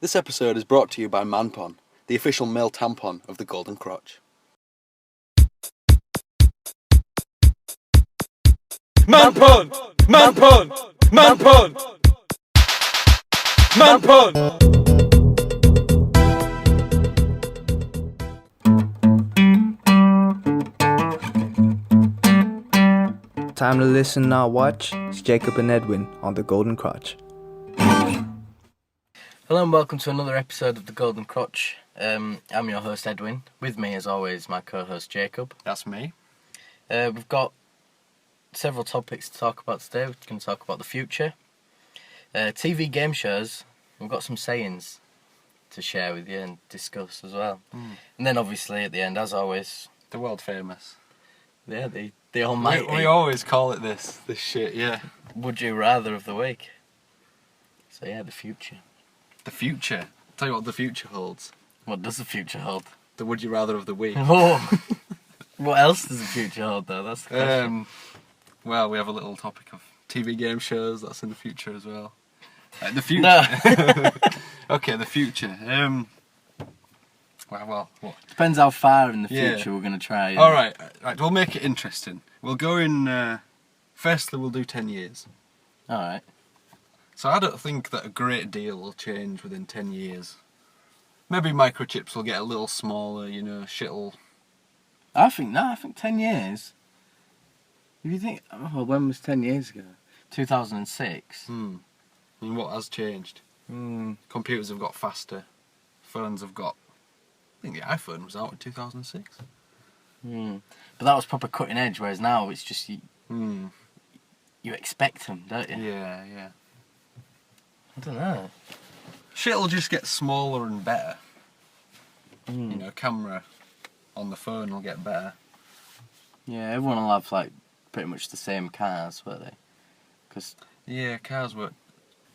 This episode is brought to you by Manpon, the official male tampon of the Golden Crotch. Manpon! Manpon! Manpon! Manpon! Time to listen, not watch. It's Jacob and Edwin on the Golden Crotch. Hello and welcome to another episode of the Golden Crotch. I'm your host Edwin. With me, as always, my co-host Jacob. That's me. We've got several topics to talk about today. We're going to talk about the future, TV game shows. We've got some sayings to share with you and discuss as well. And then, obviously, at the end, as always, The world famous. yeah, the almighty. We always call it this shit, yeah. Would you rather of the week? So yeah, the future. The future. Tell you what the future holds. What does the future hold? The would you rather of the week. Oh, what else does the future hold, though? That's the question. Well, we have a little topic of TV game shows. That's in the future as well. The future. No. Okay, the future. Well, what? Depends how far in the Yeah. future we're going to try. All right, we'll make it interesting. We'll go in. Firstly, we'll do 10 years. All right. So I don't think that a great deal will change within 10 years. Maybe microchips will get a little smaller. Shit'll. I think 10 years. If you think, well, when was 10 years ago? 2006. I mean, what has changed? Computers have got faster. Phones have got. I think the iPhone was out in 2006. But that was proper cutting edge, whereas now it's just you expect them, don't you? Yeah. I don't know. Shit'll just get smaller and better. Camera on the phone will get better. Yeah, everyone will have like pretty much the same cars, won't they? Cause Yeah, cars work.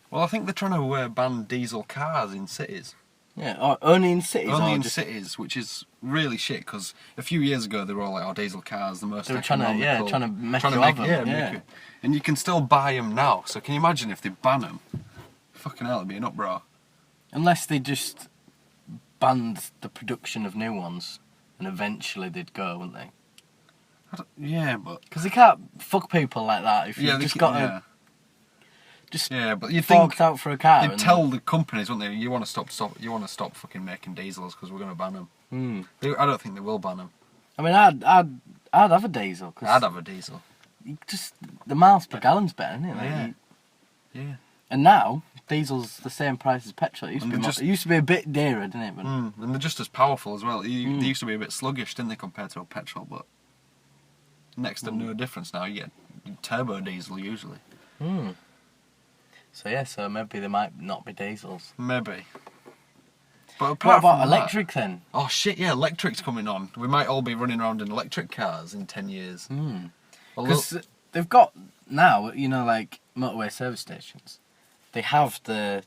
Well, I think they're trying to ban diesel cars in cities. only in cities. Only or in just, cities, which is really shit. Because a few years ago they were all like, "Oh, diesel cars, the most." They were trying to make you have them. make it. And you can still buy them now. So can you imagine if they ban them? Fucking hell, it'd be an uproar. Unless they just banned the production of new ones, and eventually they'd go, wouldn't they? Yeah, but Because they can't fuck people like that if you've just got to but you think forked out for a car. they'd tell the companies, wouldn't they? You want to stop fucking making diesels because we're going to ban them. I don't think they will ban them. I mean, I'd have a diesel. Cause I'd have a diesel. just the miles per gallon's better, isn't it? Like, Yeah. And now diesel's the same price as petrol. It used, And to be, they're just- it used to be a bit dearer, didn't it? But And they're just as powerful as well. They used to be a bit sluggish, didn't they, compared to a petrol? But next to no difference now. You get turbo diesel usually. So maybe they might not be diesels. Maybe. But What apart about from that- electric then? Oh shit! Yeah, electric's coming on. We might all be running around in electric cars in 10 years. Because they've got now, like motorway service stations. They have the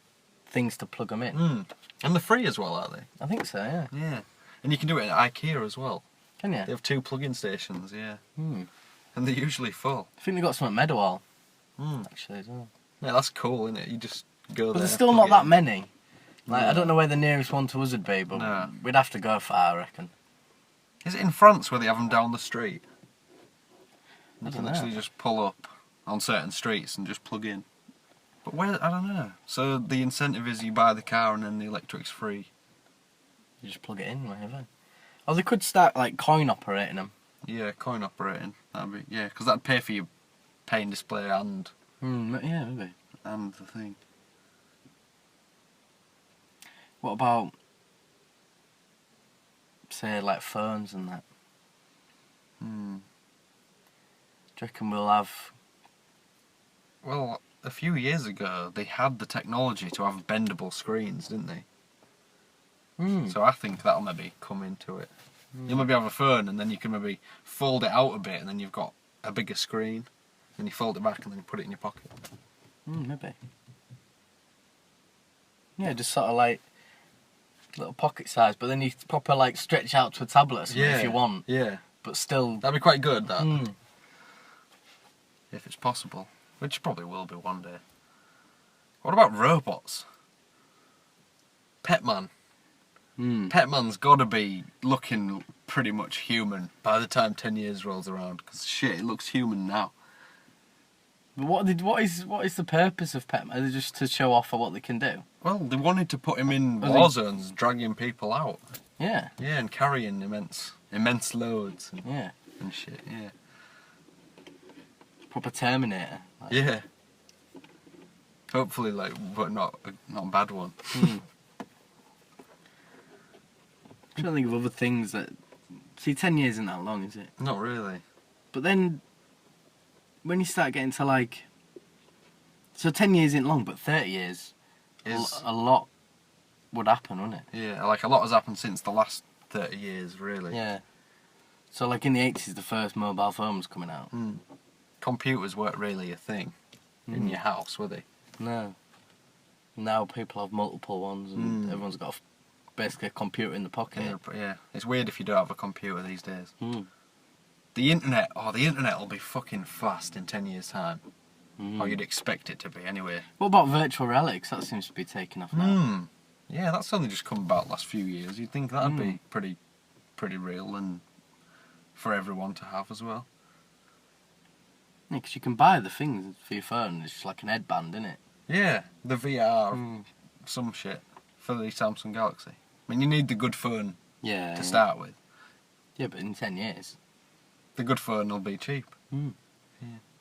things to plug them in. And they're free as well, aren't they? I think so. Yeah. Yeah. And you can do it at IKEA as well. Can you? They have 2 plug-in stations. Yeah. And they're usually full. I think they've got some at Meadowhall. Actually, as well. Yeah, that's cool, isn't it? You just go there. But there's still plug not it that in. many. Like, I don't know where the nearest one to us would be, but No. we'd have to go far, I reckon. Is it in France where they have them down the street? You I can don't literally know. just pull up on certain streets and just plug in. But where? I don't know. So the incentive is you buy the car and then the electric's free. You just plug it in wherever. Or they could start like coin operating them. Yeah, coin operating. That'd be because that'd pay for your paying display and Yeah, maybe. the thing. What about, say, like phones and that? Do you reckon we'll have... Well, a few years ago they had the technology to have bendable screens, didn't they? So I think that'll maybe come into it. You'll maybe have a phone and then you can maybe fold it out a bit and then you've got a bigger screen. Then you fold it back and then you put it in your pocket. Maybe. Yeah, just sort of like little pocket size, but then you proper like stretch out to a tablet or something if you want. Yeah. But still... That'd be quite good, that. If it's possible. Which probably will be one day. What about robots? Petman. Hmm. Petman's got to be looking pretty much human by the time 10 years rolls around. Because shit, it looks human now. But what is the purpose of Petman? Is it just to show off what they can do? Well, they wanted to put him in Well, war zones, dragging people out. Yeah. Yeah, and carrying immense loads Yeah. and shit, yeah. Proper Terminator. Like, Yeah. Hopefully, but not a bad one. I'm trying to think of other things that... See, 10 years isn't that long, is it? Not really. But then, when you start getting to like... So 10 years isn't long, but 30 years, Is a lot would happen, wouldn't it? yeah, like a lot has happened since the last 30 years, really. Yeah. So like in the 80s, the first mobile phone was coming out. Computers weren't really a thing in your house, were they? No. Now people have multiple ones and everyone's got basically a computer in the pocket. Yeah. It's weird if you don't have a computer these days. Mm. The internet will be fucking fast in 10 years' time. Or you'd expect it to be, anyway. What about virtual reality? 'Cause that seems to be taking off now. Yeah, that's only just come about last few years. You'd think that'd be pretty real and for everyone to have as well. Yeah, 'cause you can buy the things for your phone. It's just like an headband, isn't it? Yeah, the VR, some shit for the Samsung Galaxy. I mean, you need the good phone Yeah. to start with. Yeah, but in 10 years, The good phone will be cheap.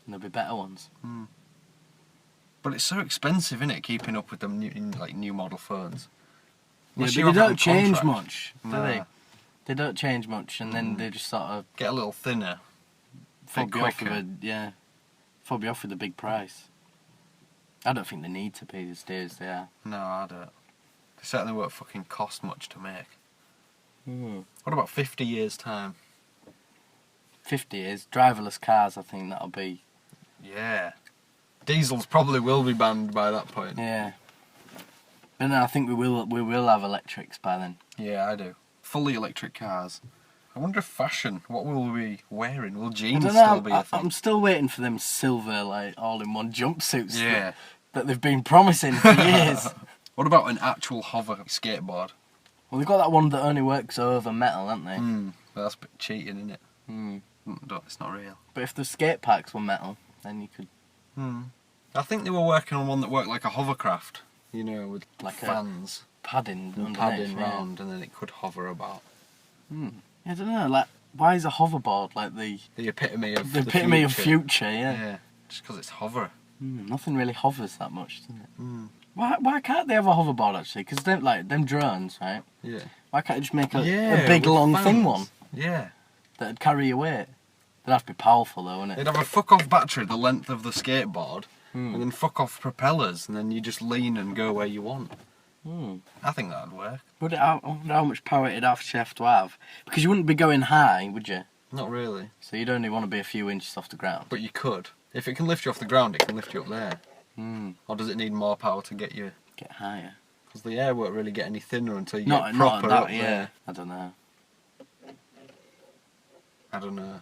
there'll be better ones. But it's so expensive, isn't it, keeping up with them new model phones? Yeah, Unless but you they have it on don't change contract. much, do they? Nah. They don't change much, and then they just sort of Get a little thinner. fob you off quicker. with a big price. I don't think they need to be as dear as they are. No, I don't. They certainly won't fucking cost much to make. What about 50 years' time? 50 years, driverless cars, I think that'll be... Yeah. Diesels probably will be banned by that point. Yeah. But no, I think we will have electrics by then. Yeah, I do. Fully electric cars. I wonder if fashion, what will we be wearing? Will I jeans don't still know, be a thing? I'm still waiting for them silver, like, all-in-one jumpsuits Yeah. that they've been promising for years. What about an actual hover skateboard? Well, they've got that one that only works over metal, haven't they? Well, that's a bit cheating, isn't it? It's not real. But if the skate parks were metal, then you could... I think they were working on one that worked like a hovercraft, with Like a fans padding and underneath, padding yeah. round, and then it could hover about. I don't know, like, why is a hoverboard like the The epitome of epitome of future, yeah? Yeah, just because it's hover. Nothing really hovers that much, does it? Why can't they have a hoverboard, actually? Because them drones, right? Yeah. Why can't they just make a with big, long fans. thing one Yeah. that'd carry your weight? They'd have to be powerful, though, wouldn't They'd it? have a fuck-off battery the length of the skateboard, and then fuck-off propellers, and then you just lean and go where you want. I think that'd work. I wonder how much power it'd actually have to have. Because you wouldn't be going high, would you? Not really. So you'd only want to be a few inches off the ground. But you could. If it can lift you off the ground, it can lift you up there. Or does it need more power to get you... Get higher. Because the air won't really get any thinner until you Not get proper that, up yeah. there. I don't know. I don't know.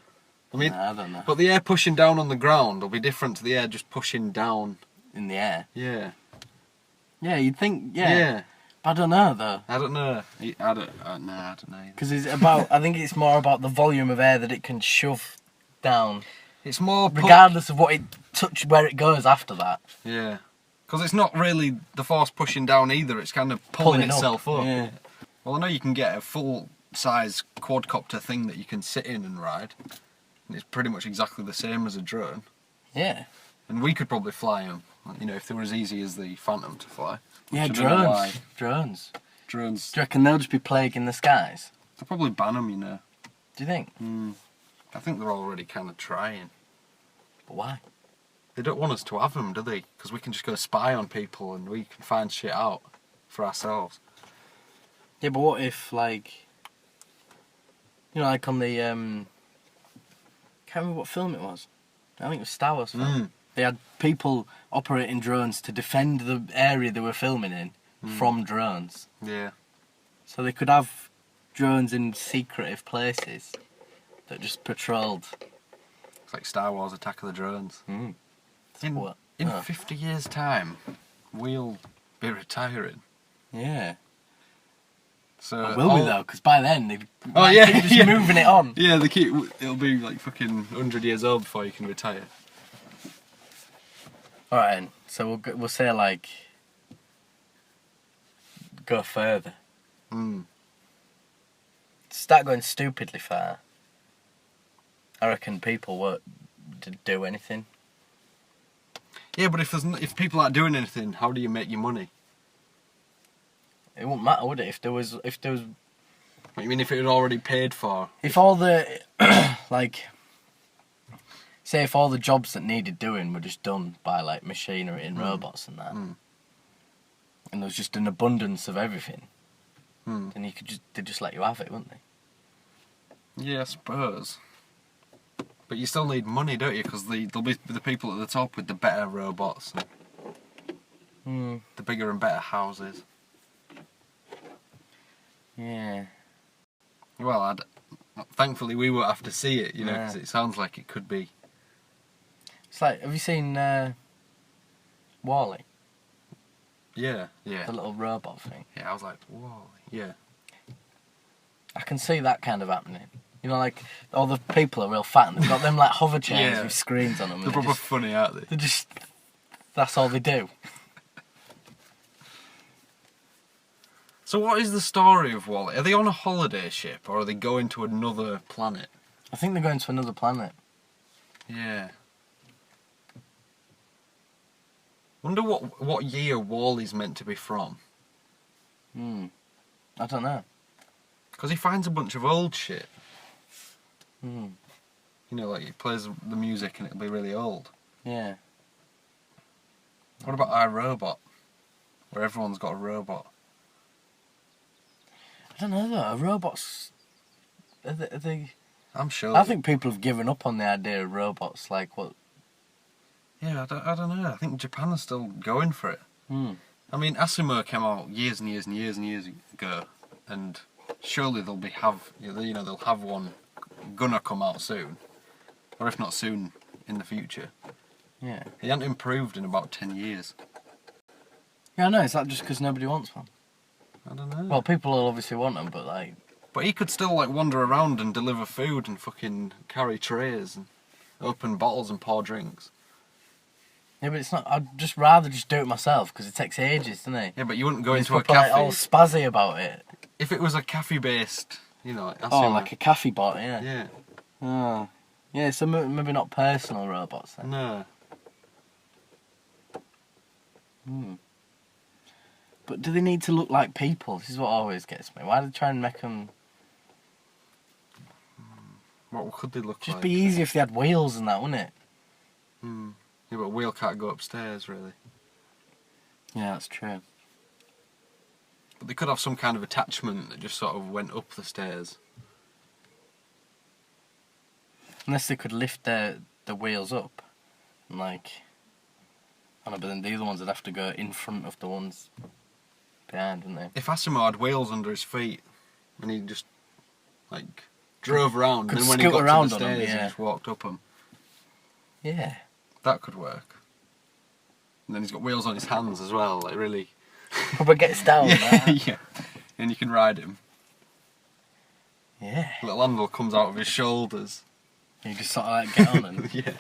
I mean, I don't know. but the air pushing down on the ground will be different to the air just pushing down. In the air. Yeah. Yeah, you'd think, yeah. I don't know, though. I don't know. I don't know. Because I think it's more about the volume of air that it can shove down, It's more... regardless of what it where it goes after that. Yeah. Because it's not really the force pushing down either, it's kind of pulling itself up. Yeah. Well, I know you can get a full-size quadcopter thing that you can sit in and ride. And it's pretty much exactly the same as a drone. Yeah. And we could probably fly them, if they were as easy as the Phantom to fly. Yeah, Which I don't know why. Drones. Drones, Do you reckon they'll just be plaguing the skies? they'll probably ban them, Do you think? I think they're already kind of trying. But why? They don't want us to have them, do they? Because we can just go spy on people and we can find shit out for ourselves. Yeah, but what if, like... like on the... can't remember what film it was. I think it was Star Wars film. They had people operating drones to defend the area they were filming in from drones. Yeah. So they could have drones in secretive places that just patrolled. It's like Star Wars Attack of the Drones. In What? 50 years' time, we'll be retiring. Yeah. So Will we though? Because by then they yeah, keep just moving it on. Yeah, it'll be like fucking 100 years old before you can retire. All right, then. So we'll say like go further. Start going stupidly far. I reckon people won't do anything. Yeah, but if people aren't doing anything, how do you make your money? It wouldn't matter, would it? If there was, I mean, if it had already paid for. if all the like, say if all the jobs that needed doing were just done by like machinery and robots and that, and there was just an abundance of everything, then they'd just let you have it, wouldn't they? Yeah, I suppose. But you still need money, don't you? Because there'll be the people at the top with the better robots, and the bigger and better houses. Yeah. Well, thankfully we won't have to see it, you know, because it sounds like it could be. It's like, have you seen Wall-E? Yeah. The little robot thing. Yeah, I was like, whoa, yeah. I can see that kind of happening. You know, like all the people are real fat and they've got them like hover chairs with screens on them. They're proper funny, aren't they? They're just, that's all they do. So what is the story of Wall-E? Are they on a holiday ship or are they going to another planet? I think they're going to another planet. Yeah. Wonder what year Wall-E's meant to be from. I don't know. Because he finds a bunch of old shit. Mm. You know, like he plays the music and it'll be really old. Yeah. What about iRobot? Where everyone's got a robot. I don't know though. Robots. Are they? I'm sure. I think people have given up on the idea of robots. Like what? Yeah, I don't know. I think Japan is still going for it. I mean, Asimo came out years and years and years and years ago, and surely they'll have one gonna come out soon, or if not soon, in the future. Yeah. He hasn't improved in about 10 years. Yeah, I know. Is that just because nobody wants one? I don't know. Well, people will obviously want them, but like. But he could still like wander around and deliver food and fucking carry trays and open bottles and pour drinks. Yeah, but it's not. I'd just rather just do it myself because it takes ages, doesn't it? Yeah, but you wouldn't go into a It's like cafe. all spazzy about it. If it was a cafe-based, you know, Like a cafe bot, yeah. Yeah. Oh. Yeah, so maybe not personal robots then. No. But do they need to look like people? This is what always gets me. Why do they try and make them... What could they look like? Just be easy if they had wheels and that, wouldn't it? Yeah, but a wheel can't go upstairs, really. Yeah, that's true. But they could have some kind of attachment that just sort of went up the stairs. Unless they could lift the wheels up. And like... I don't know, but then the other ones would have to go in front of the ones behind, wouldn't they? If Asimo had wheels under his feet and he just, like, drove around, Could and then when he scoot got around to the on 'em, stairs, he yeah. just walked up them. Yeah. That could work. And then he's got wheels on his hands as well, like really... Probably gets down, that. Yeah. And you can ride him. Yeah. Little handle comes out of his shoulders. You just sort of like get on and... Yeah.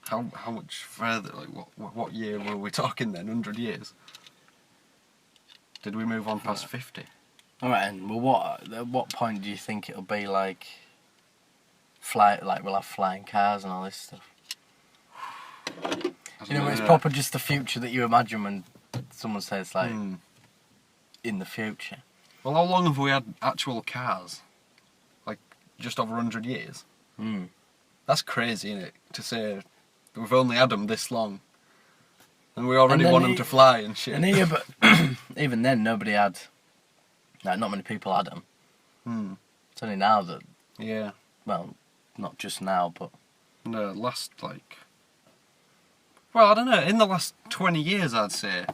How much further, like what year were we talking then? 100 years? Did we move on past 50? Alright, and well, at what point do you think it'll be like we'll have flying cars and all this stuff? You know, it's proper just the future that you imagine when someone says like in the future. Well, how long have we had actual cars? Like just over 100 years? That's crazy, isn't it? To say that we've only had them this long. And we already want them to fly and shit. And yeah, but even then nobody had, like not many people had them. It's only now that, Yeah. well, not just now, but... No, last like... Well, I don't know, in the last 20 years I'd say,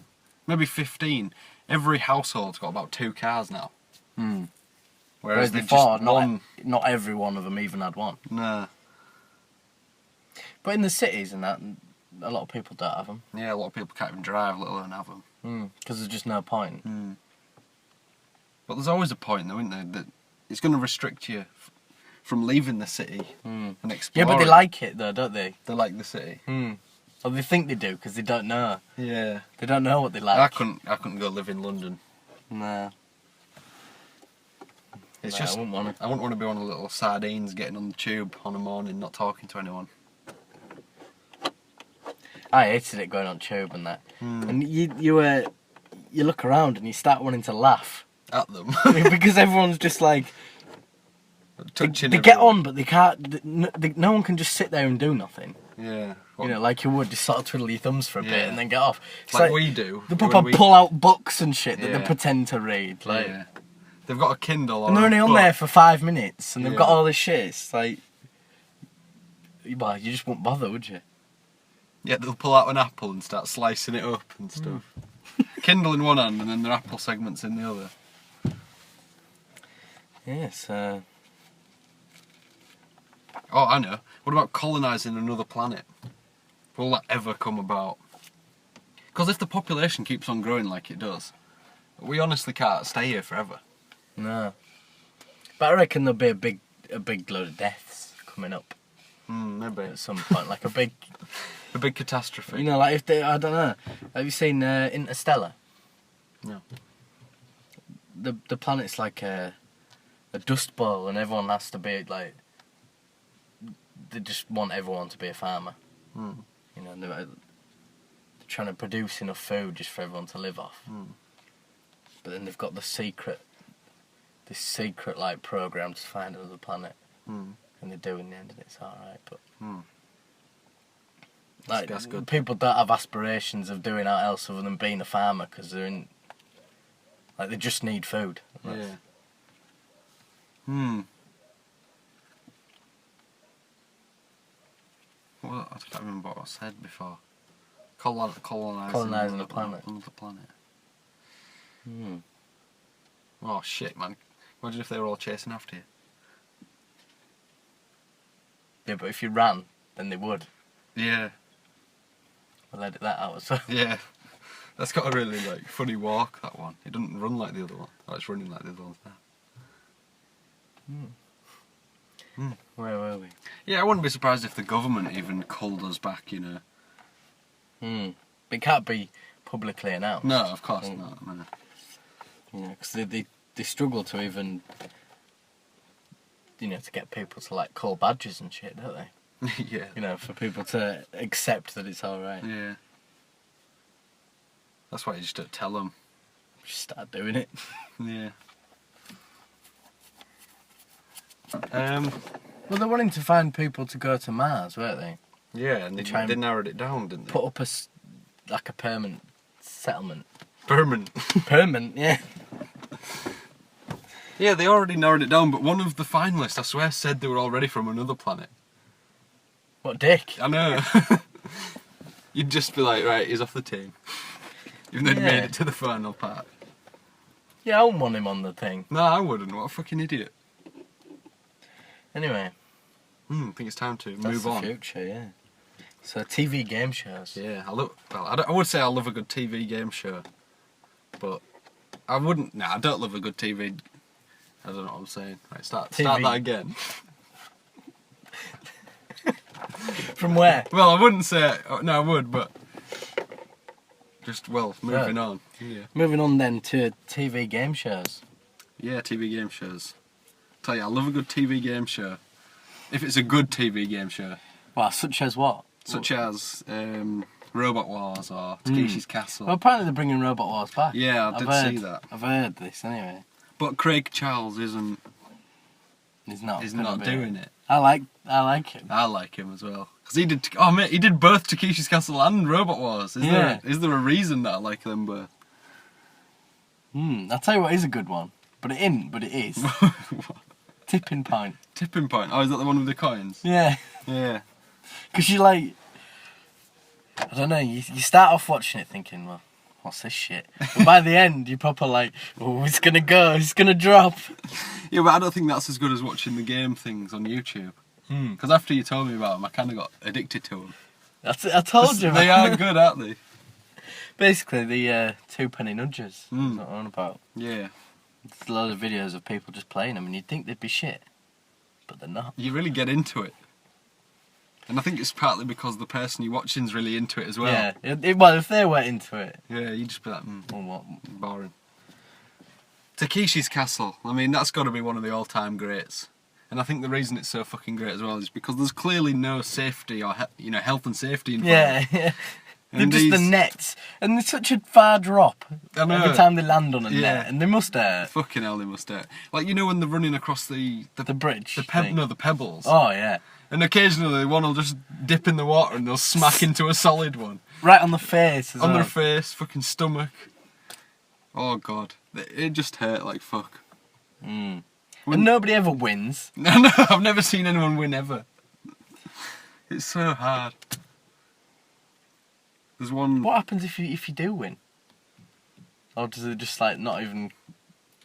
maybe 15, every household's got about 2 cars now. Whereas before, not every one of them even had one. No. But in the cities and that, a lot of people don't have them. Yeah, a lot of people can't even drive, let alone have them. Because there's just no point. But there's always a point, though, isn't there? That it's going to restrict you from leaving the city and Yeah, exploring. but they like it though, don't they? They like the city. Or they think they do because they don't know. Yeah. They don't know what they like. I couldn't go live in London. Nah. It's Nah, just I wouldn't want to. I wouldn't want to be one of the little sardines getting on the tube on a morning, not talking to anyone. I hated it going on tube and that. And you look around and you start wanting to laugh At them. because everyone's just like Touching they get everyone. on, but they can't. No one can just sit there and do nothing. Yeah. You know, like you would, just sort of twiddle your thumbs for a bit Yeah. and then get off. It's like we do. They when proper we- pull out books and shit that they Yeah. pretend to read. Like, Yeah. They've got a Kindle or and they're a only on book. there for 5 minutes and they've got Yeah. all this shit. It's like, well, you just wouldn't bother, would you? Yeah, they'll pull out an apple and start slicing it up and stuff. Kindle in one hand and then their apple segments in the other. Yes. Oh, I know. What about colonising another planet? Will that ever come about? Because if the population keeps on growing like it does, we honestly can't stay here forever. No. But I reckon there'll be a big load of deaths coming up Maybe. at some point, like a big. A big catastrophe. You know, like if they, I don't know. Have you seen Interstellar? No. The planet's like a dust bowl, and everyone has to be like. They just want everyone to be a farmer. You know, they're trying to produce enough food just for everyone to live off. But then they've got this secret like program to find another planet, and they do in the end, and it's all right. But. Like, That's good. people don't have aspirations of doing out else other than being a farmer because they're in. Like, they just need food. Yeah. Well, I can't remember what I said before. Colonising a planet. Another planet. Oh shit, man! Imagine if they were all chasing after you. Yeah, but if you ran, then they would. Yeah. We'll edit that out. So. Yeah. That's got a really like funny walk. That one. It doesn't run like the other one. Oh, it's running like the other ones now. Where were we? Yeah, I wouldn't be surprised if the government even culled us back. You know. It can't be publicly announced. No, of course not. No. You know, because they struggle to even. You know, to get people to like call badges and shit, don't they? Yeah. You know, for people to accept that it's all right. Yeah. That's why you just don't tell them. Just start doing it. Yeah. Well, they're wanting to find people to go to Mars, weren't they? Yeah, and try and they narrowed it down, didn't they? Put up like a permanent settlement. Permanent. Permanent, yeah. Yeah, they already narrowed it down, but one of the finalists, I swear, said they were already from another planet. What dick? I know. You'd just be like, right, he's off the team. Even though he'd Yeah. made it to the final part. Yeah, I wouldn't want him on the thing. No, I wouldn't. What a fucking idiot. Anyway, I think it's time to that's move the on. future, yeah. So TV game shows. Yeah, I would say I love a good TV game show, but I wouldn't. Nah, I don't love a good TV. I don't know what I'm saying. Right, start TV. that again. From where? Well, I wouldn't say. No, I would, but just moving on. Yeah. Moving on then to TV game shows. Yeah, TV game shows. Tell you, I love a good TV game show. If it's a good TV game show, Well, such as what? such as Robot Wars or Takeshi's Castle. Well, apparently they're bringing Robot Wars back. Yeah, I did see that. I've heard this anyway. But Craig Charles isn't. He's not. He's gonna not be- doing it. I like him. I like him as well. Because he did. Oh mate, he did both Takeshi's Castle and Robot Wars. Yeah. Is there a reason that I like them both? I'll tell you what is a good one, but it isn't. But it is. Tipping Point. Tipping Point. Oh, is that the one with the coins? Yeah. Yeah. Because you like, I don't know, you start off watching it thinking, well, what's this shit? But by the end, you're proper like, oh, it's gonna go, it's gonna drop. Yeah, but I don't think that's as good as watching the game things on YouTube. Because after you told me about them, I kind of got addicted to them. I told you, man. They are good, aren't they? Basically, the 2-penny nudgers. Mm. That's what I'm on about. Yeah. There's a lot of videos of people just playing them, and you'd think they'd be shit, but they're not. You really get into it. And I think it's partly because the person you're watching's really into it as well. Yeah, well, if they weren't into it, Yeah, you just be like, well, what? boring. Takeshi's Castle. I mean, that's got to be one of the all-time greats. And I think the reason it's so fucking great as well is because there's clearly no safety or health and safety involved. Yeah. They're And just the these- nets, and they're such a far drop I know. every time they land on a Yeah. net, and they must Fucking hell, they must hurt. Like, you know when they're running across the bridge. the thing. pebbles. Oh yeah, And occasionally one will just dip in the water and they'll smack into a solid one. right on the face. As On well. their face, fucking stomach. Oh god. It just hurt like fuck. And nobody ever wins. No, I've never seen anyone win ever. It's so hard. There's one... What happens if you do win? Or does it just like not even?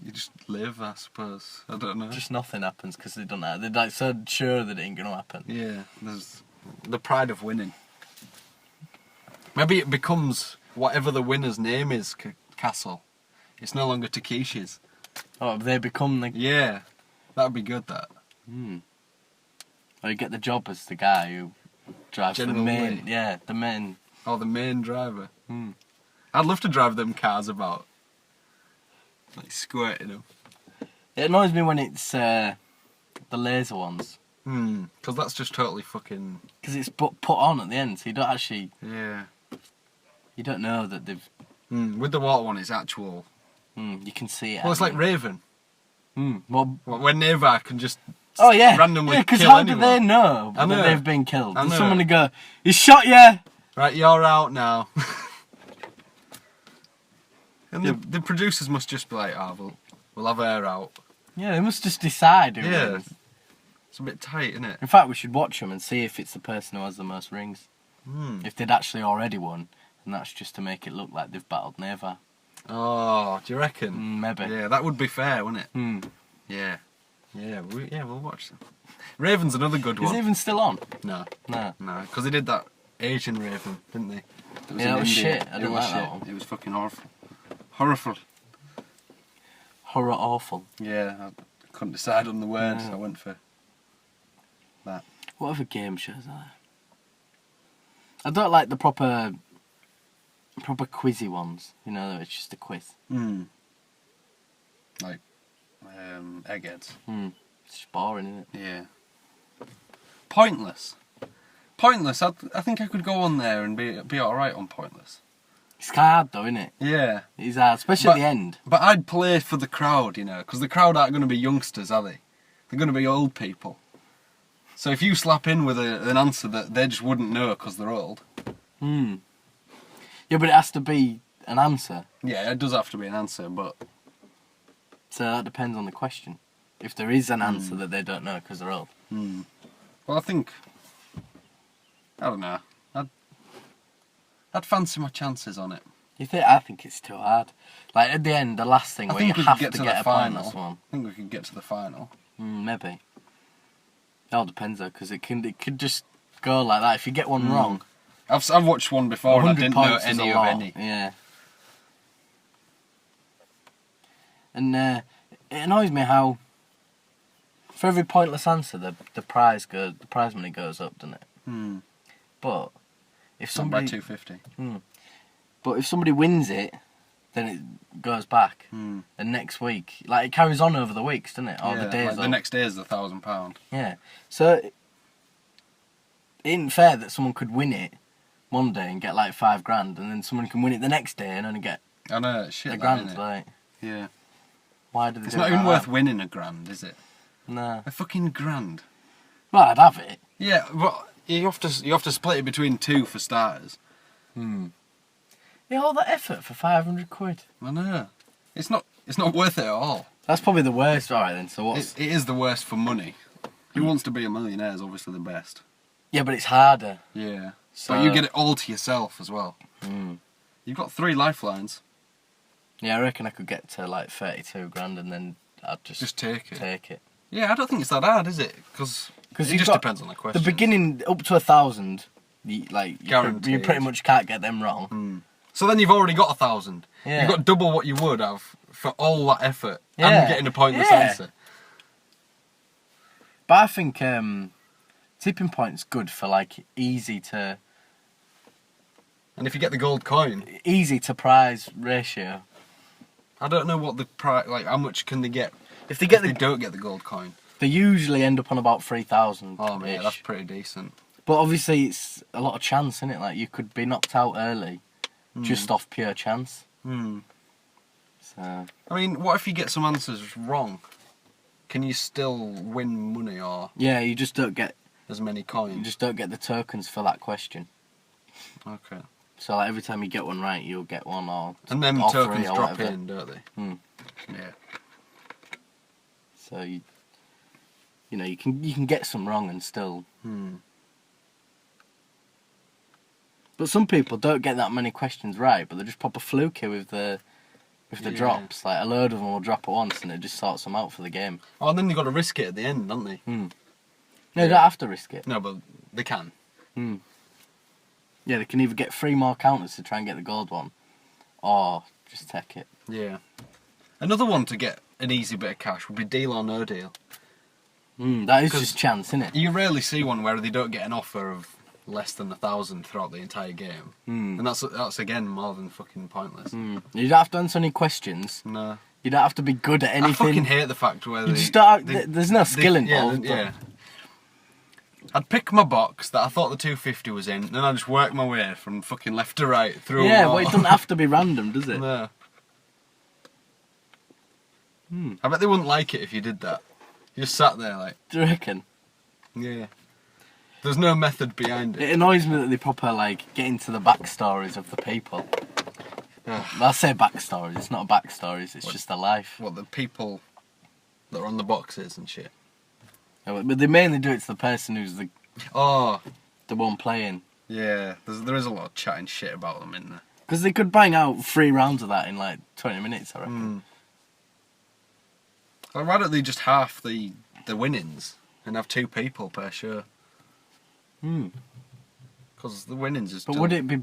You just live, I suppose. I don't know. Just nothing happens because they don't. They're like so sure that it ain't gonna happen. Yeah, there's the pride of winning. Maybe it becomes whatever the winner's name is, Castle. It's no longer Takeshi's. Oh, they become the. Yeah, that'd be good, that. Or you get the job as the guy who drives General the main. Lee. Yeah, the main. Or the main driver. I'd love to drive them cars about. Like squirting them. It annoys me when it's the laser ones. Because that's just totally fucking... Because it's put on at the end, so you don't actually. Yeah. You don't know that they've. With the water one, it's actual... You can see it. Well, it's like Raven. Well, When Neva can just oh yeah, randomly yeah. Because kill how anyone. do they know I know. that they've been killed? I There's know. someone to go, "He's shot you." Right, you're out now. And the producers must just be like, we'll have her out. Yeah, they must just decide who Yeah. wins. It's a bit tight, isn't it? In fact, we should watch them and see if it's the person who has the most rings. If they'd actually already won, and that's just to make it look like they've battled Neva. Oh, do you reckon? Maybe. Yeah, that would be fair, wouldn't it? Yeah. Yeah, we'll watch them. Raven's another good Is one. it even still on? No, No. because they did that Asian Raven, didn't they? Yeah, in that was India. shit. I It didn't was like that shit. one. It was fucking horrible. Horror awful. Yeah, I couldn't decide on the word, so I went for that. What other game shows are there? I don't like the proper quizzy ones. You know, it's just a quiz. Like, Eggheads. It's just boring, isn't it? Yeah. Pointless. I think I could go on there and be alright on Pointless. It's hard though, isn't it? Yeah. It's hard, especially at the end. But I'd play for the crowd, because the crowd aren't going to be youngsters, are they? They're going to be old people. So if you slap in with an answer that they just wouldn't know because they're old. Yeah, but it has to be an answer. Yeah, it does have to be an answer, but... So that depends on the question. If there is an answer that they don't know because they're old. Well, I think... I don't know. I'd fancy my chances on it. I think it's too hard. Like at the end, the last thing I where you think we have could get to to get the a final. pointless one. I think we could get to the final. Maybe. It all depends though, because it could just go like that. If you get one wrong, I've watched one before and I 100 didn't know points is any a of lot. any. Yeah. And it annoys me how for every pointless answer the prize money goes up, doesn't it? But if Some by somebody $2.50. But if somebody wins it, then it goes back. And next week, like it carries on over the weeks, doesn't it? Or the days. Like the next day is £1,000. Yeah. So it isn't fair that someone could win it one day and get like $5,000, and then someone can win it the next day and only get I know, it's shit. a that, grand. innit? Like, Yeah. why do they? It's do not it even like worth winning £1,000, is it? that? No. A fucking grand. Well, I'd have it. Yeah, but you have to split it between two for starters. Yeah, all that effort for £500. I know. It's not worth it at all. That's probably the worst. All right then. So what's? It is the worst for money. Who wants to be a millionaire is obviously the best. Yeah, but it's harder. Yeah. So But you get it all to yourself as well. You've got 3 lifelines. Yeah, I reckon I could get to like $32,000, and then I'd Just take it. Take it. Yeah, I don't think it's that hard, is it? Because it you've just got depends on the question. The beginning up to 1,000 you Guaranteed. pretty much can't get them wrong. So then you've already got 1,000. Yeah. You've got double what you would have for all that effort Yeah. and getting a pointless Yeah. answer. But I think tipping point's good for like easy to And if you get the gold coin, prize ratio. I don't know what the price, like how much can they get If they get if they don't get the gold coin. they usually end up on about 3,000. Oh man, that's pretty decent. But obviously it's a lot of chance, isn't it? Like you could be knocked out early, just off pure chance. So I mean, what if you get some answers wrong? Can you still win money or yeah, you just don't get as many coins? the tokens for that question. Okay. So like every time you get one right, you'll get one And then or tokens three or drop whatever. in, don't they? Yeah. So you know you can get some wrong and still. But some people don't get that many questions right, but they're just proper fluky with the Yeah. drops. Like a load of them will drop at once, and it just sorts them out for the game. Oh, and then they've got to risk it at the end, don't they? No, you don't have to risk it. No, but they can. Yeah, they can either get 3 more counters to try and get the gold one, or just take it. Yeah. Another one to get an easy bit of cash would be deal or no deal. That is 'Cause just chance, isn't it? You rarely see one where they don't get an offer of less than 1,000 throughout the entire game. And that's again more than fucking pointless. You don't have to answer any questions. No. You don't have to be good at I anything. fucking hate the fact where You just don't there's no skill yeah, involved. Yeah. I'd pick my box that I thought the 250 was in, and then I'd just work my way from fucking left to right through Yeah, them all. well, it doesn't have to be random, does it? No. I bet they wouldn't like it if you did that. You just sat there like, Do you reckon? yeah. There's no method behind it. It annoys me that they proper like get into the backstories of the people. I say backstories, it's not backstories, it's just their life. What, the people that are on the boxes and shit? But they mainly do it to the person who's the Oh, one playing. yeah. There is a lot of chatting shit about them in there. Because they could bang out 3 rounds of that in like 20 minutes, I reckon. Well, why don't they just half the winnings and have 2 people per show? Because the winnings is. But still... would it be...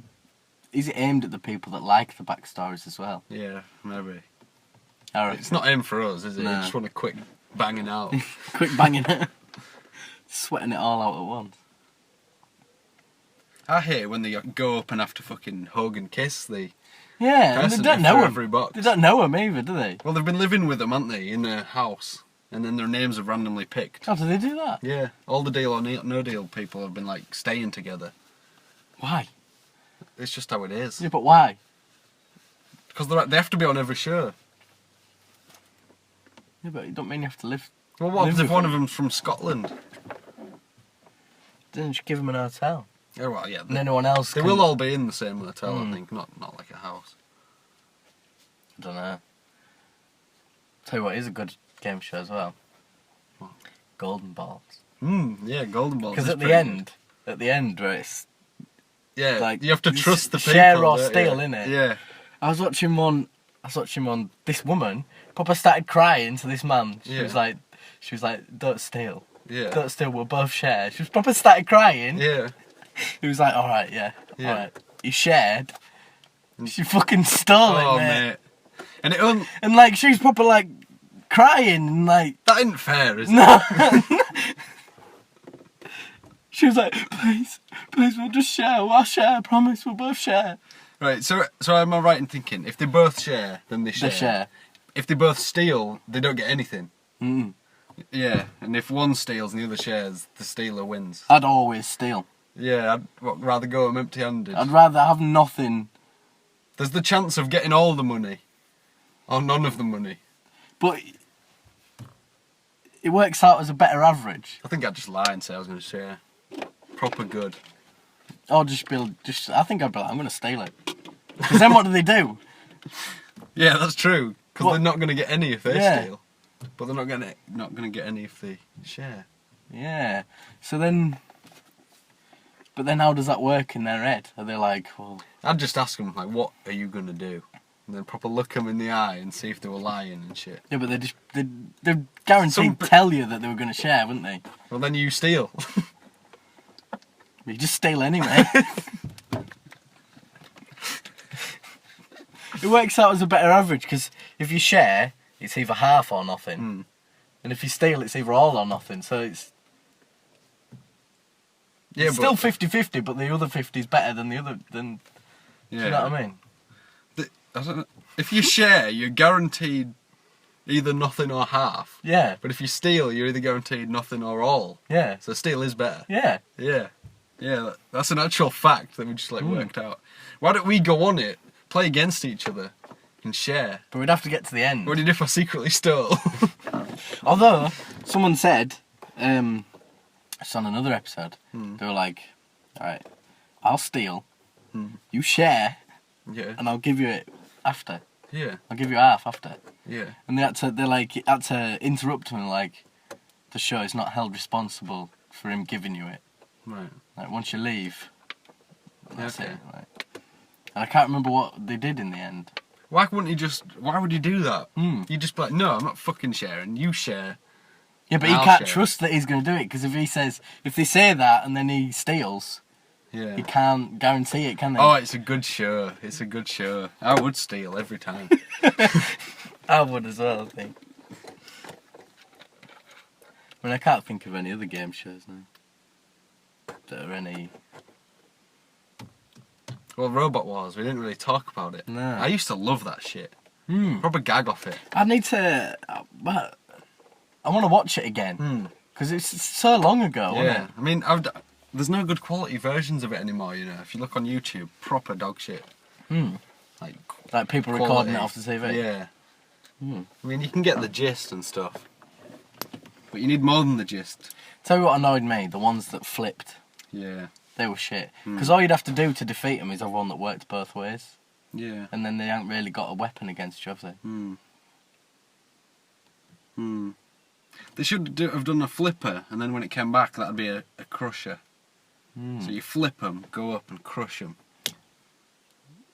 Is it aimed at the people that like the backstories as well? Yeah, maybe. I reckon. It's not aimed for us, is it? No. You just want a quick banging out. Quick banging it. Sweating it all out at once. I hate when they go up and have to fucking hug and kiss the Yeah, and they person don't for know every him. box. They don't know him either, do they? Well, they've been living with them, haven't they, in a house, and then their names are randomly picked. How do they do that? Yeah, all the deal or no deal people have been like staying together. Why? It's just how it is. Yeah, but why? Because they have to be on every show. Yeah, but it don't mean you have to live. Well, what Live if with one them. of them's from Scotland? Then just give them an hotel. Oh well, yeah. And anyone else They can... will all be in the same hotel, I think, not like a house. I don't know. Tell you what is a good game show as well. What? Golden Balls. Yeah, Golden Balls. Because is at the pretty end, where it's good. Yeah, like, you have to you trust the people. share or don't steal, you? innit? Yeah. I was watching one. This woman, Papa started crying to this man. She Yeah. was like, "Don't steal, Yeah. don't steal. We'll both share." She was Papa started crying. Yeah. He was like, "All right, yeah, Yeah. all right." He shared. She fucking stole Oh it, mate. mate. And it And like, she was proper like crying, and like, that isn't fair, is it? no. She was like, "Please, we'll just share. I'll share. I promise, we'll both share." Right. So am I right in thinking if they both share, then they share? They share. If they both steal, they don't get anything. Mm. Yeah. And if one steals and the other shares, the stealer wins. I'd always steal. Yeah. I'd rather go home empty-handed. I'd rather have nothing. There's the chance of getting all the money, or none of the money. But it works out as a better average. I think I'd just lie and say I was going to share. Proper good. Or I think I'd be like, I'm going to steal it. Because then what do they do? Yeah, that's true. Because What? they're not going to get any if they Yeah. steal, but they're not going to get any if they share. Yeah. So then... But then how does that work in their head? Are they like, well... I'd just ask them like, "What are you going to do?" And then proper look them in the eye and see if they were lying and shit. Yeah, but they'd guaranteed Some- tell you that they were going to share, wouldn't they? Well, then you steal. You just steal anyway. It works out as a better average because if you share, it's either half or nothing, and if you steal, it's either all or nothing. So it's still 50-50, but the other 50 is better than the other. Do you know what I mean? I don't know. If you share, you're guaranteed either nothing or half. Yeah. But if you steal, you're either guaranteed nothing or all. Yeah. So steal is better. Yeah. Yeah. Yeah, that's an actual fact that we just worked out. Why don't we go on it, play against each other, and share? But we'd have to get to the end. What do you do if I secretly stole? Although, someone said, it's on another episode, they were like, alright, I'll steal, you share, and I'll give you it after. Yeah. I'll give you half after. Yeah. And they had to interrupt him, like, the show is not held responsible for him giving you it. Right. Like, once you leave, that's Okay. it. Like, and I can't remember what they did in the end. Why would you do that? Mm. You just be like, no, I'm not fucking sharing, you share. Yeah, but you I'll can't share. trust that he's going to do it, because if they say that and then he steals, Yeah. you can't guarantee it, can they? Oh, it's a good show. It's a good show. I would steal every time. I would as well, I think. I mean, I can't think of any other game shows now that are any... Well, Robot Wars, we didn't really talk about it. No. I used to love that shit. Hmm. Proper gag off it. I need to... But I want to watch it again. Because it's so long ago, wasn't Yeah. it? I mean, there's no good quality versions of it anymore, you know. If you look on YouTube, proper dog shit. Like Like people quality. recording it off the TV. Yeah. I mean, you can get the gist and stuff. But you need more than the gist. Tell you what annoyed me, the ones that flipped. Yeah. They were shit. Because all you'd have to do to defeat them is have one that worked both ways. Yeah. And then they haven't really got a weapon against you, have they? They should have done a flipper, and then when it came back, that'd be a crusher. So you flip them, go up and crush them.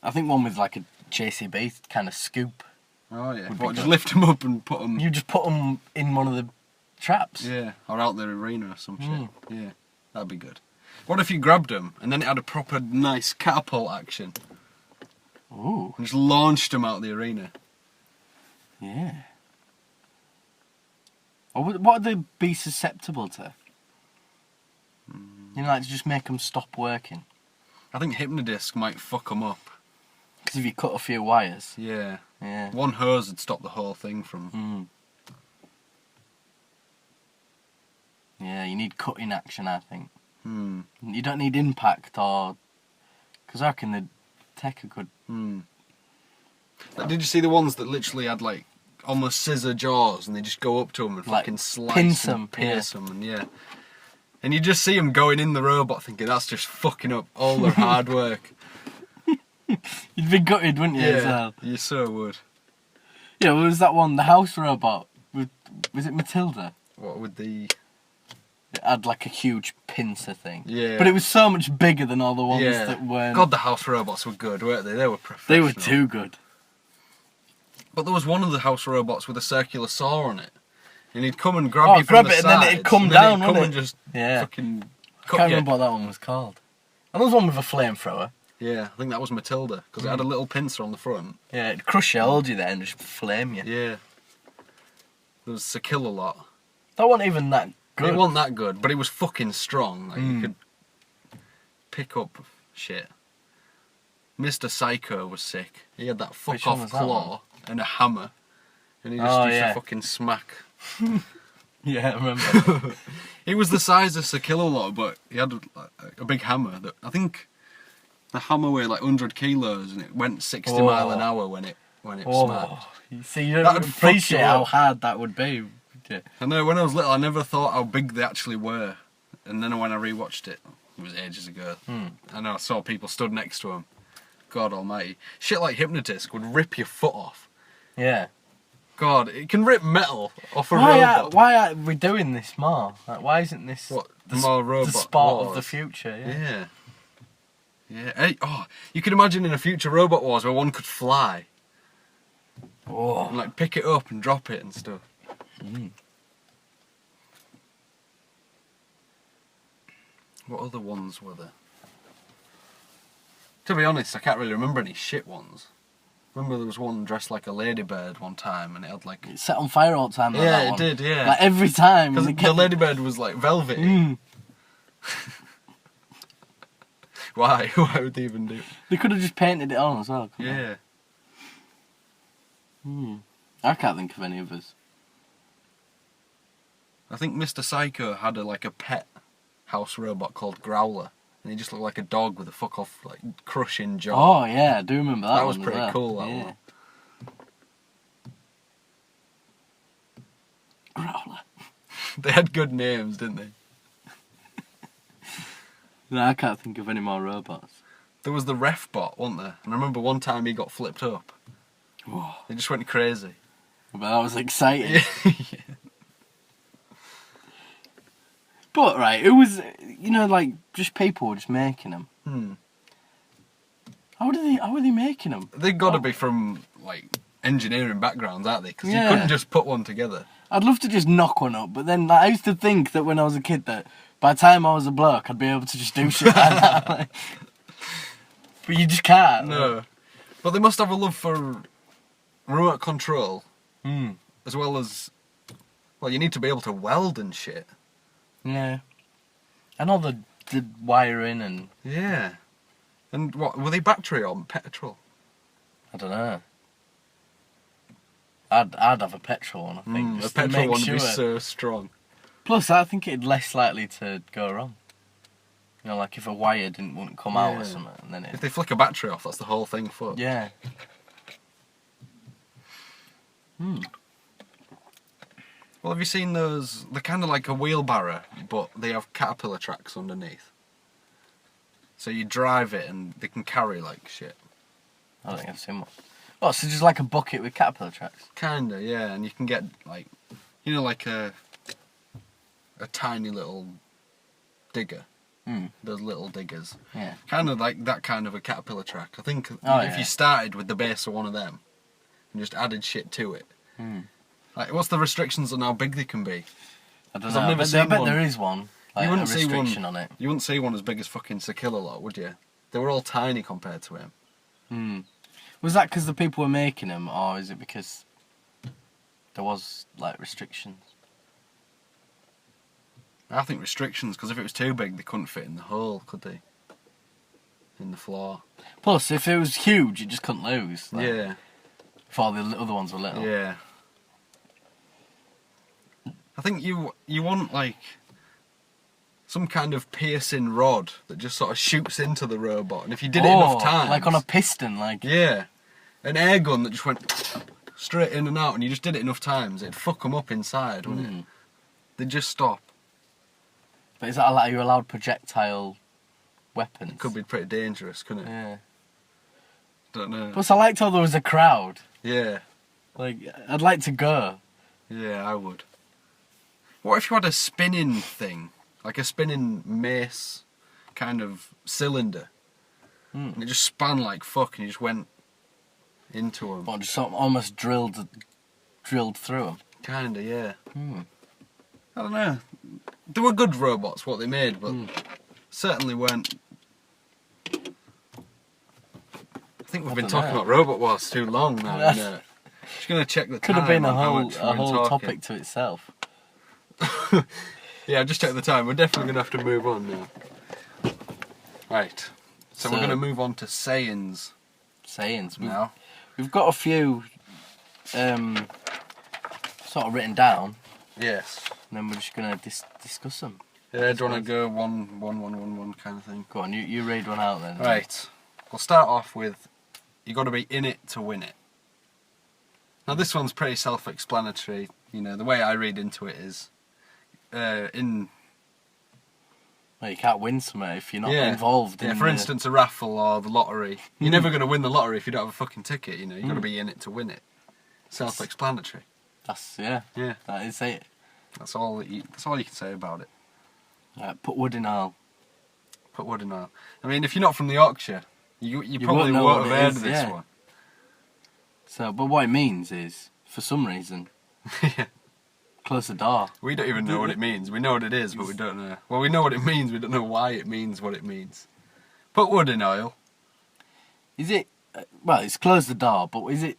I think one with like a JCB kind of scoop. Oh yeah. Would be What, just good. lift them up and put them... You just put them in one of the traps. Yeah, or out the arena or some shit. Yeah, that'd be good. What if you grabbed them, and then it had a proper nice catapult action, Ooh, and just launched them out the arena? yeah. Or what would they be susceptible to? You know, like to just make them stop working. I think Hypnodisc might fuck them up. Because if you cut a few wires. Yeah. Yeah. One hose would stop the whole thing from... Yeah, you need cutting action, I think. Hmm. You don't need impact or... Because I reckon they'd take a good... Like, did you see the ones that literally had like almost scissor jaws, and they just go up to them and Like, fucking slice pinch and 'em, pierce them, and yeah. And you just see them going in the robot, thinking that's just fucking up all their hard work. You'd be gutted, wouldn't you, as well? you so would. Yeah, what was that one, the house robot? Was it Matilda? What with the... It had like a huge pincer thing. Yeah. But it was so much bigger than all the ones Yeah. that weren't... God, the house robots were good, weren't they? They were they professional. were too good. But there was one of the house robots with a circular saw on it. And he'd come and grab you from grab the it and then it'd sides, come and then down, it'd come wouldn't and it? just Yeah. fucking I cut can't you. remember what that one was called. And there was one with a flamethrower. Yeah, I think that was Matilda, because it had a little pincer on the front. Yeah, it'd crush you, hold you there and just flame you. Yeah. There was a kill a lot. That wasn't even that good. It wasn't that good, but it was fucking strong. Like, you could pick up shit. Mr. Psycho was sick. He had that Which one fuck-off was that claw and a hammer. And he just Oh, used yeah. to fucking smack. Yeah, I remember. He was the size of Sir Killalot, but he had a big hammer. That I think the hammer weighed like 100 kilos, and it went 60 mile an hour when it smacked. Oh, you see, you don't That'd fuck appreciate you how up. hard that would be. Would you? I know, when I was little, I never thought how big they actually were. And then when I rewatched it was ages ago, and I saw people stood next to him. God almighty. Shit like Hypnodisc would rip your foot off. Yeah. God, it can rip metal off a robot. Why are we doing this more? Like, why isn't this What, the, more robot the sport of the wars? future? Yeah. Yeah. Yeah. Hey, oh, you could imagine in a future Robot Wars where one could fly Oh. and like pick it up and drop it and stuff. What other ones were there? To be honest, I can't really remember any shit ones. Remember there was one dressed like a ladybird one time, and it had like... It set on fire all the time. Like yeah, that it one. did, yeah. Like every time. Because and the ladybird was like velvety. Mm. Why? Why would they even do it? They could have just painted it on as well. Yeah. I can't think of any others. I think Mr. Psycho had like a pet house robot called Growler, and he just looked like a dog with a fuck off like crushing jaw. Oh yeah, I do remember that. That was one pretty as well. cool. That Yeah. one. Growler. They had good names, didn't they? No, I can't think of any more robots. There was the ref bot, wasn't there? And I remember one time he got flipped up. Whoa. He just went crazy. But that was exciting. Yeah. But right, it was, you know, like just people were just making them. How are they making them? They've got to be from like engineering backgrounds, aren't they? Because Yeah. you couldn't just put one together. I'd love to just knock one up, but then like, I used to think that when I was a kid that by the time I was a bloke, I'd be able to just do shit like that. Like, but you just can't. No. But they must have a love for remote control, as well as, well, you need to be able to weld and shit. Yeah. And all the wiring and... Yeah. And what, were they battery or petrol? I don't know. I'd have a petrol one, I think. A just to petrol make one would sure. be so strong. Plus, I think it'd less likely to go wrong. You know, like if a wire wouldn't come out or Yeah. something, and then it... If they flick a battery off, that's the whole thing fucked. Yeah. Well, have you seen those? They're kind of like a wheelbarrow, but they have caterpillar tracks underneath. So you drive it and they can carry like shit. I don't think I've seen one. Oh, so just like a bucket with caterpillar tracks? Kinda, yeah, and you can get like, you know, like a tiny little digger. Those little diggers. Yeah. Kind of like that kind of a caterpillar track. I think Oh, if yeah. you started with the base of one of them and just added shit to it. Like, what's the restrictions on how big they can be? I don't 'Cause know. I've never I seen bet one. there is one. Like, You wouldn't a see one- restriction on it. You wouldn't see one as big as fucking Sakilla lot, would you? They were all tiny compared to him. Was that because the people were making them, or is it because there was like restrictions? I think restrictions, because if it was too big, they couldn't fit in the hole, could they? In the floor. Plus, if it was huge, you just couldn't lose. Like, Yeah, if all the other ones were little. yeah. I think you want, like, some kind of piercing rod that just sort of shoots into the robot, and if you did it enough times... like on a piston, like. Yeah. An air gun that just went straight in and out, and you just did it enough times, it'd fuck them up inside, wouldn't it? They'd just stop. But is that are you allowed projectile weapons? It could be pretty dangerous, couldn't it? Yeah. Don't know. Plus, I liked how there was a crowd. Yeah. Like, I'd like to go. Yeah, I would. What if you had a spinning thing? Like a spinning mace kind of cylinder. And it just span like fuck and you just went into them. But just sort of almost drilled through them. Kinda, yeah. I don't know. They were good robots, what they made, but certainly weren't... I think we've been dunno. talking about Robot Wars too long now. Just gonna check the Could time have been a on how whole much we've been talking. topic to itself. Yeah, just check the time. We're definitely gonna have to move on now. Right. So we're gonna move on to sayings Sayings. now. We've got a few sort of written down, Yes. and then we're just gonna discuss them. Yeah, do you want to go one kind of thing? Go on, you read one out then. Right. We'll start off with, you got to be in it to win it. Now this one's pretty self-explanatory. You know, the way I read into it is, Well, you can't win something if you're not involved. Yeah, in for instance, a raffle or the lottery. You're never going to win the lottery if you don't have a fucking ticket. You know, you got to be in it to win it. Self-explanatory. That's Yeah. That is it. That's all you can say about it. Right, put wood in oil. Put wood in oil. I mean, if you're not from the Yorkshire, you probably won't know won't what have it heard is, of this yeah. one. So, but what it means is, for some reason, Yeah. close the door. We don't even know what it means. We know what it is, but we don't know. Well, we know what it means, we don't know why it means what it means. Put wood in oil. Is it... Well, it's close the door, but is it...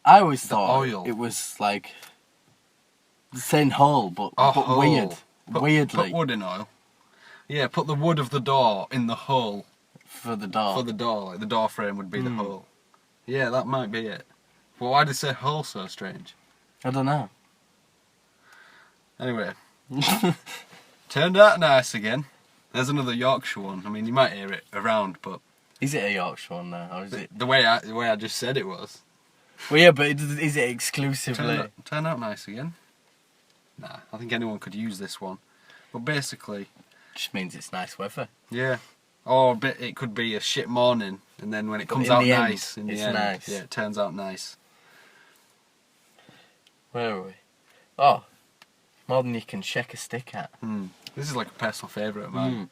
I always thought oil. it was like... The same hole, but hole. weird. Weirdly. Put wood in oil. Yeah, put the wood of the door in the hole. For the door. For the door, like the door frame would be the hole. Yeah, that might be it. But why did it say hole so strange? I don't know. Anyway. Turned out nice again. There's another Yorkshire one. I mean, you might hear it around, but... Is it a Yorkshire one now, or is it... The way I just said it was. Well, yeah, but is it exclusively... Turned out nice again. Nah, I think anyone could use this one. But basically... Just means it's nice weather. Yeah. Or it could be a shit morning, and then when it comes out nice, in the end, nice. yeah, it turns out nice. Where are we? Oh, more than you can shake a stick at. This is like a personal favourite of mine.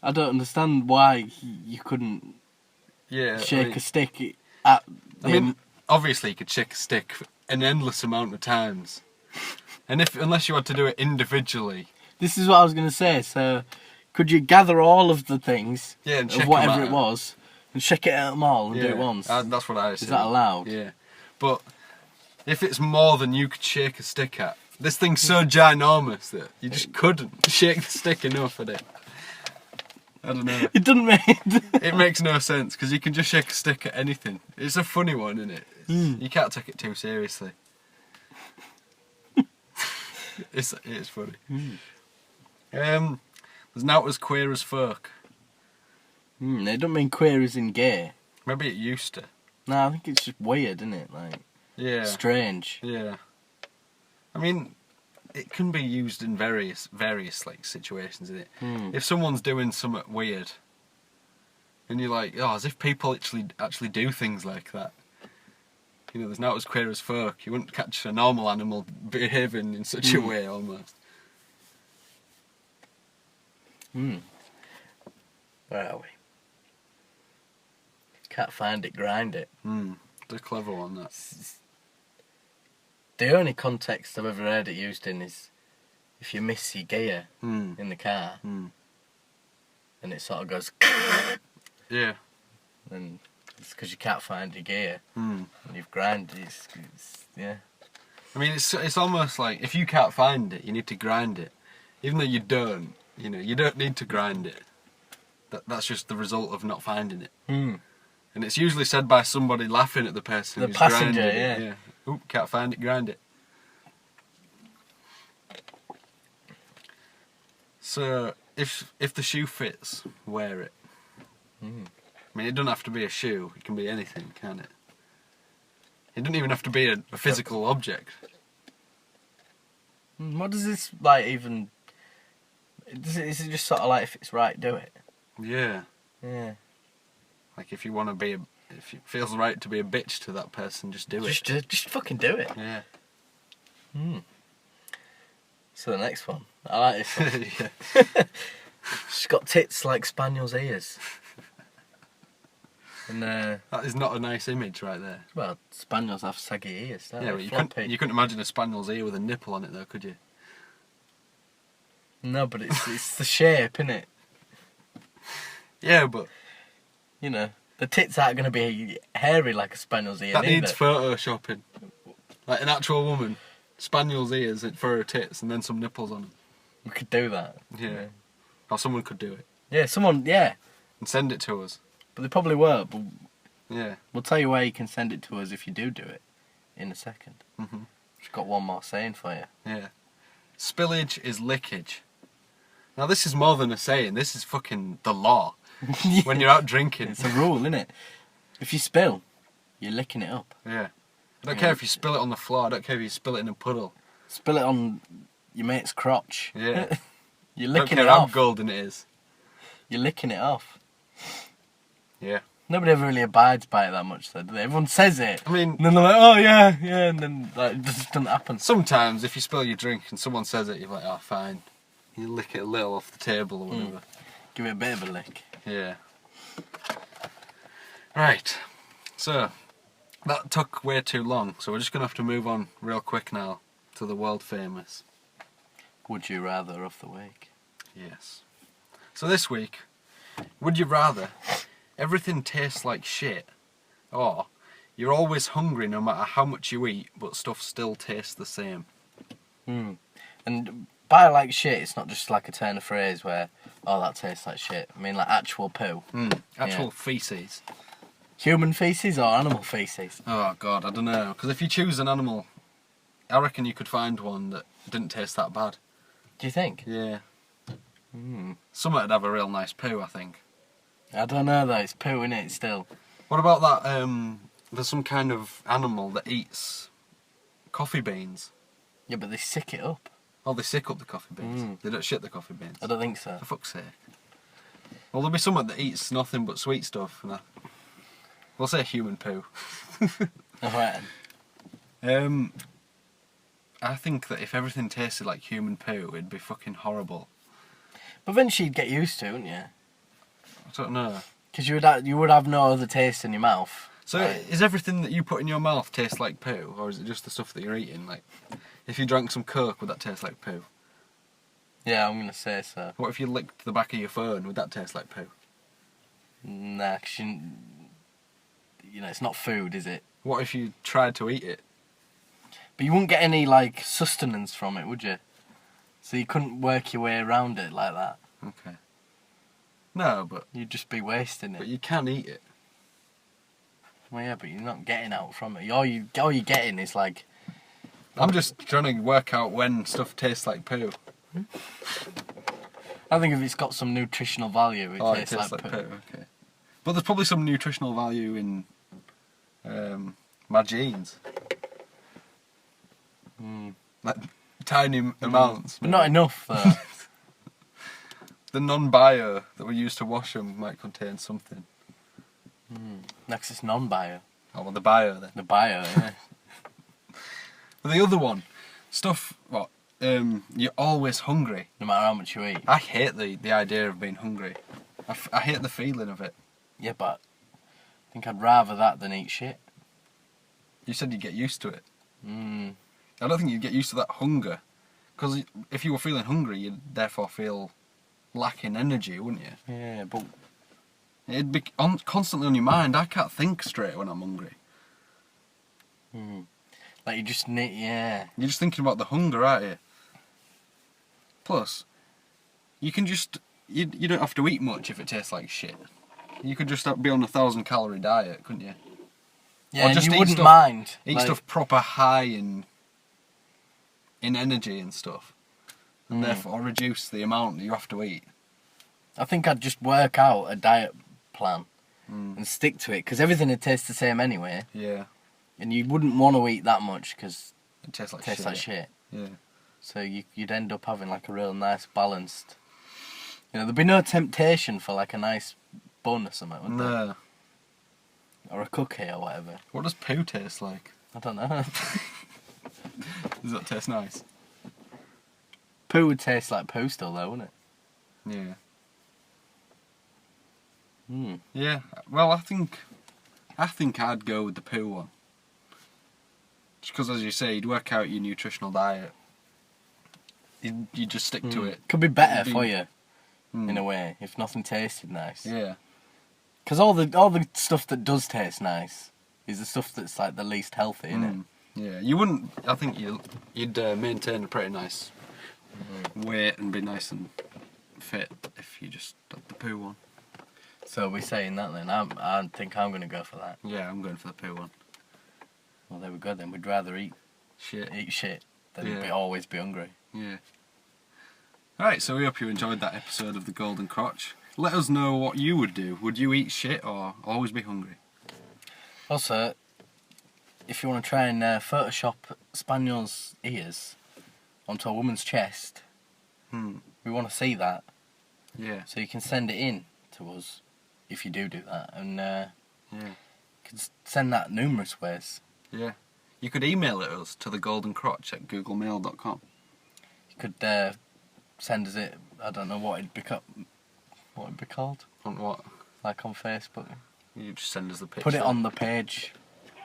I don't understand why you couldn't shake a stick at... I mean, obviously you could shake a stick an endless amount of times. And unless you had to do it individually... This is what I was going to say, so... Could you gather all of the things, and of whatever it was, and shake it at them all and do it once? That's what I Is said. that allowed? Yeah. But if it's more than you could shake a stick at, this thing's so ginormous that you just couldn't shake the stick enough at it. I don't know. It doesn't make... It makes no sense, because you can just shake a stick at anything. It's a funny one, isn't it? You can't take it too seriously. It's funny. There's now as queer as folk. They don't mean queer as in gay. Maybe it used to. No, I think it's just weird, isn't it? Like, strange. Yeah. I mean, it can be used in various like situations, isn't it? If someone's doing something weird, and you're like, oh, as if people actually do things like that. You know, there's now as queer as folk. You wouldn't catch a normal animal behaving in such a way, almost. Where are we? Can't find it, grind it. It's a clever one, that. The only context I've ever heard it used in is if you miss your gear in the car and it sort of goes Yeah. and it's because you can't find your gear and you've grinded it's yeah. I mean, it's almost like if you can't find it, you need to grind it. Even though you don't, you know, you don't need to grind it. That's just the result of not finding it. And it's usually said by somebody laughing at the person who's passenger, grinding yeah. it. Yeah. Oop, can't find it, grind it. So, if the shoe fits, wear it. I mean, it doesn't have to be a shoe. It can be anything, can it? It doesn't even have to be a physical object. What does this like even? Is it just sort of like if it's right, do it? Yeah. Yeah. Like if you want to be if it feels right to be a bitch to that person, just do it. Just fucking do it. Yeah. So the next one, I like this one. Yeah. She's got tits like Spaniel's ears. And that is not a nice image right there. well, Spaniels have saggy ears. Don't Yeah, they? but you couldn't imagine a spaniel's ear with a nipple on it though, could you? No, but it's the shape, innit? Yeah, but You know, the tits aren't going to be hairy like a spaniel's ear. that neither. needs photoshopping. Like an actual woman, spaniel's ears for her tits and then some nipples on them. We could do that. Yeah. Or someone could do it. Yeah, someone, yeah. And send it to us. But they probably won't. But Yeah. we'll tell you where you can send it to us if you do it in a second. Just got one more saying for you. Yeah. Spillage is lickage. Now this is more than a saying, this is fucking the law. When you're out drinking. It's a rule, isn't it? If you spill, you're licking it up. Yeah. I don't care if you spill it on the floor, I don't care if you spill it in a puddle. Spill it on your mate's crotch. Yeah. You're Don't licking care it how off. golden it is. You're licking it off. Yeah. Nobody ever really abides by it that much, though, do they? Everyone says it. I mean, And then they're like, oh, yeah, and then like, it just doesn't happen. sometimes if you spill your drink and someone says it, you're like, oh, fine. You lick it a little off the table or whatever. Give it a bit of a lick. Yeah. Right. So, that took way too long, so we're just going to have to move on real quick now to the world famous. Would you rather of the week? Yes. So this week, would you rather everything tastes like shit, or you're always hungry no matter how much you eat, but stuff still tastes the same? And by like shit, it's not just like a turn of phrase where, oh, that tastes like shit. I mean like actual poo. Actual feces. Human feces or animal feces? Oh God, I don't know. Because if you choose an animal, I reckon you could find one that didn't taste that bad. Do you think? Yeah. Some would have a real nice poo, I think. I don't know though, it's poo in it still. What about that, there's some kind of animal that eats coffee beans. Yeah, but they sick it up. Oh, they sick up the coffee beans. They don't shit the coffee beans. I don't think so. For fuck's sake. Well, there'll be someone that eats nothing but sweet stuff. And we'll say human poo. Alright. I think that if everything tasted like human poo, it'd be fucking horrible. But eventually you'd get used to it, wouldn't you? I don't know. Because you would have no other taste in your mouth. So is everything that you put in your mouth taste like poo, or is it just the stuff that you're eating? Like, if you drank some Coke, would that taste like poo? Yeah, I'm going to say so. What if you licked the back of your phone, would that taste like poo? Nah, 'cause you know, it's not food, is it? What if you tried to eat it? But you wouldn't get any, like, sustenance from it, would you? So you couldn't work your way around it like that. Okay. No, but You'd just be wasting it. you can eat it. Well, yeah, but you're not getting out from it. All you're getting is, like... I'm just trying to work out when stuff tastes like poo. I think if it's got some nutritional value, it Oh, tastes it tastes like like poo. poo. Okay. But there's probably some nutritional value in my jeans. Like tiny amounts. But not enough, though. The non-bio that we use to wash them might contain something. Next, it's non-bio. Oh, well, the bio then. The bio, yeah. But the other one, stuff, what, you're always hungry. No matter how much you eat. I hate the idea of being hungry. I hate the feeling of it. Yeah, but I think I'd rather that than eat shit. You said you'd get used to it. I don't think you'd get used to that hunger. Because if you were feeling hungry, you'd therefore feel lacking energy, wouldn't you? Yeah, but... It'd be constantly on your mind. I can't think straight when I'm hungry. Like, you just need... Yeah. You're just thinking about the hunger, aren't you? Plus, you can just... You don't have to eat much if it tastes like shit. You could just be on a 1,000-calorie diet, couldn't you? Yeah, Or and just you eat wouldn't stuff- mind. Eat like, stuff proper high in energy and stuff. And therefore reduce the amount that you have to eat. I think I'd just work out a diet plan and stick to it, because everything would taste the same anyway. Yeah. And you wouldn't want to eat that much, because It tastes like it tastes shit. like shit. Yeah. So you'd end up having like a real nice balanced... You know, there'd be no temptation for like a nice bun or something, would there? No. Or a cookie or whatever. What does poo taste like? I don't know. Does that taste nice? Poo would taste like poo still though, wouldn't it? Yeah. Mm. Yeah. Well, I think I'd go with the poo one. Just because, as you say, you'd work out your nutritional diet. You just stick to it. Could be better It'd for be- you, in a way, if nothing tasted nice. Yeah. Because all the stuff that does taste nice is the stuff that's like the least healthy, innit? Yeah. You wouldn't. I think you'd maintain a pretty nice weight and be nice and fit if you just did the poo one. So we're saying that then. I think I'm going to go for that. Yeah, I'm going for the poo one. Well, there we go then. We'd rather eat Shit. than Yeah. always be hungry. Yeah. Alright, so we hope you enjoyed that episode of The Golden Crotch. Let us know what you would do. Would you eat shit or always be hungry? Also, if you want to try and Photoshop Spaniel's ears onto a woman's chest, we want to see that. Yeah. So you can send it in to us if you do that. And you can send that numerous ways. Yeah. You could email it us to thegoldencrotch@googlemail.com. You could send us it, I don't know what it'd be called. On what? Like on Facebook. You just send us the picture. Put it on the page.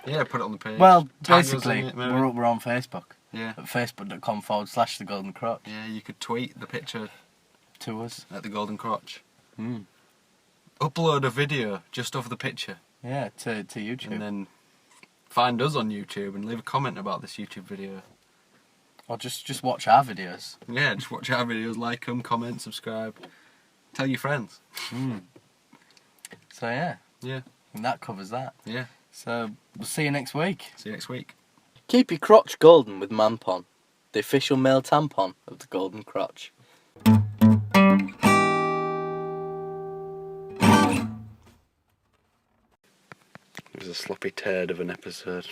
Yeah, put it on the page. Well, Tag us basically, in it, maybe. we're on Facebook. Yeah. At facebook.com/The Golden Crotch Yeah, you could tweet the picture to us. at the Golden Crotch. Mm. Upload a video just of the picture. Yeah, to YouTube. And then find us on YouTube and leave a comment about this YouTube video. Or just watch our videos. Yeah, just watch our videos, like them, comment, subscribe. Tell your friends. So yeah, Yeah, and that covers that. yeah. So we'll see you next week. See you next week. Keep your crotch golden with Manpon, the official male tampon of the Golden Crotch. It was a sloppy turd of an episode.